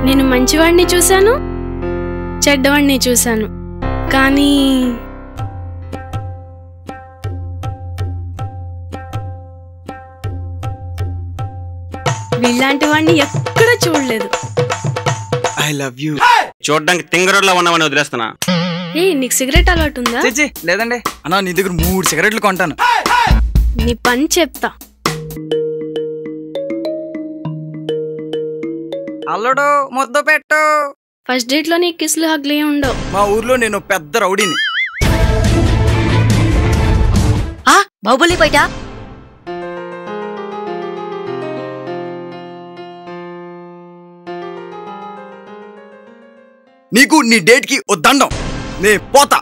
నేను మంచివాడిని చూశాను, చెడ్డవాడిని చూశాను. కానీ వీళ్ళంటి వాడిని ఎక్కడ చూడలేదు. I love you. చూడడానికి తింగరోడ్లో ఉన్నామని వదిలేస్తున్నా. ఏ నీకు సిగరెట్ అలవాటు ఉందా? లేదండి అన్నా, నీ దగ్గర 3 సిగరెట్లు కొంటాను. నీ పని చెప్తా. అల్లుడు ముద్దు పెట్టు. ఫస్ట్ డేట్ లో నీ కిస్లు హగ్లే ఉండవు. మా ఊర్లో నేను పెద్ద రౌడీని. బాహుబలి బయట నీకు నీ డేట్ కి వద్దండం. నే పోతా.